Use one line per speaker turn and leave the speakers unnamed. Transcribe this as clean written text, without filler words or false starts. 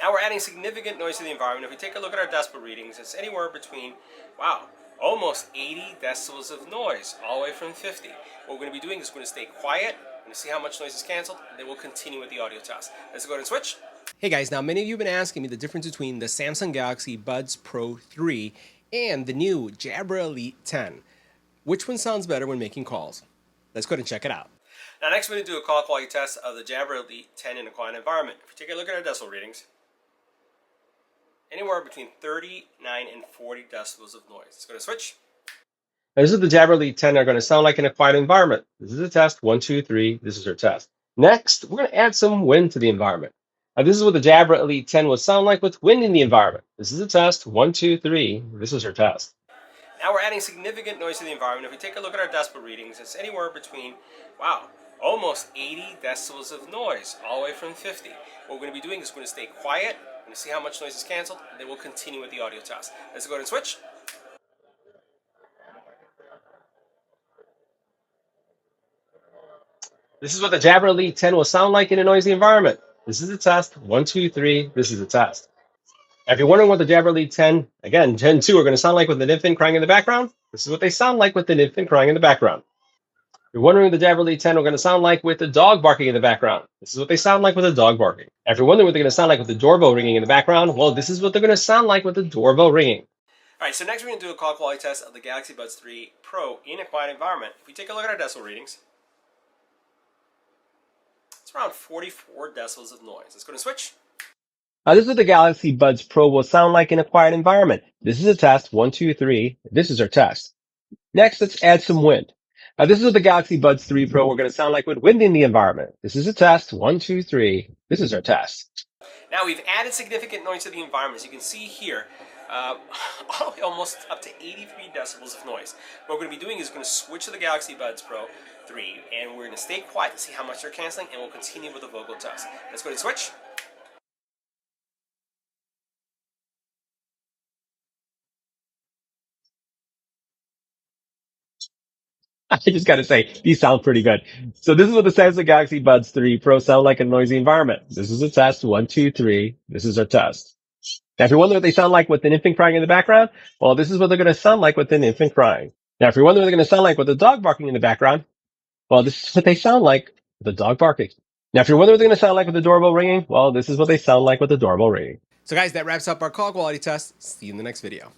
Now we're adding significant noise to the environment. If we take a look at our decibel readings, it's anywhere between, wow, almost 80 decibels of noise, all the way from 50. What we're going to be doing is we're going to stay quiet, we're going to see how much noise is canceled, and then we'll continue with the audio test. Let's go ahead and switch. Hey guys, now many of you have been asking me the difference between the Samsung Galaxy Buds Pro 3 and the new Jabra Elite 10. Which one sounds better when making calls? Let's go ahead and check it out. Now next we're going to do a call quality test of the Jabra Elite 10 in a quiet environment. If we take a look at our decibel readings, anywhere between 39 and 40 decibels of noise. Let's go to switch. Now, this is the Jabra Elite 10 are going to sound like in a quiet environment. This is a test. 1, 2, 3. This is our test. Next, we're going to add some wind to the environment. Now, this is what the Jabra Elite 10 will sound like with wind in the environment. This is a test. 1, 2, 3. This is our test. Now we're adding significant noise to the environment. If we take a look at our decibel readings, it's anywhere between, wow, almost 80 decibels of noise, all the way from 50. What we're going to be doing is we're going to stay quiet, we're going to see how much noise is canceled, and then we'll continue with the audio test. Let's go ahead and switch. This is what the Jabra Elite 10 will sound like in a noisy environment. This is a test. 1, 2, 3. This is a test. If you're wondering what the Jabra Elite 10, again, Gen 2 are going to sound like with an infant crying in the background, this is what they sound like with an infant crying in the background. If you're wondering what the Jabra Elite 10 are going to sound like with the dog barking in the background, this is what they sound like with a dog barking. If you're wondering what they're going to sound like with the doorbell ringing in the background, well, this is what they're going to sound like with the doorbell ringing. All right, so next we're going to do a call quality test of the Galaxy Buds 3 Pro in a quiet environment. If we take a look at our decibel readings, it's around 44 decibels of noise. Let's go to switch. This is what the Galaxy Buds Pro will sound like in a quiet environment. This is a test. 1, 2, 3. This is our test. Next, let's add some wind. This is what the Galaxy Buds 3 Pro are going to sound like with wind in the environment. This is a test. 1, 2, 3. This is our test. Now we've added significant noise to the environment. As you can see here, almost up to 83 decibels of noise. What we're going to be doing is we're going to switch to the Galaxy Buds Pro 3, and we're going to stay quiet to see how much they're canceling, and we'll continue with the vocal test. Let's go ahead and switch. I just got to say, these sound pretty good. So this is what the Samsung Galaxy Buds 3 Pro sound like in a noisy environment. This is a test. 1, 2, 3. This is our test. Now, if you're wondering what they sound like with an infant crying in the background, well, this is what they're going to sound like with an infant crying. Now, if you're wondering what they're going to sound like with a dog barking in the background, well, this is what they sound like with a dog barking. Now, if you're wondering what they're going to sound like with the doorbell ringing, well, this is what they sound like with the doorbell ringing. So guys, that wraps up our call quality test. See you in the next video.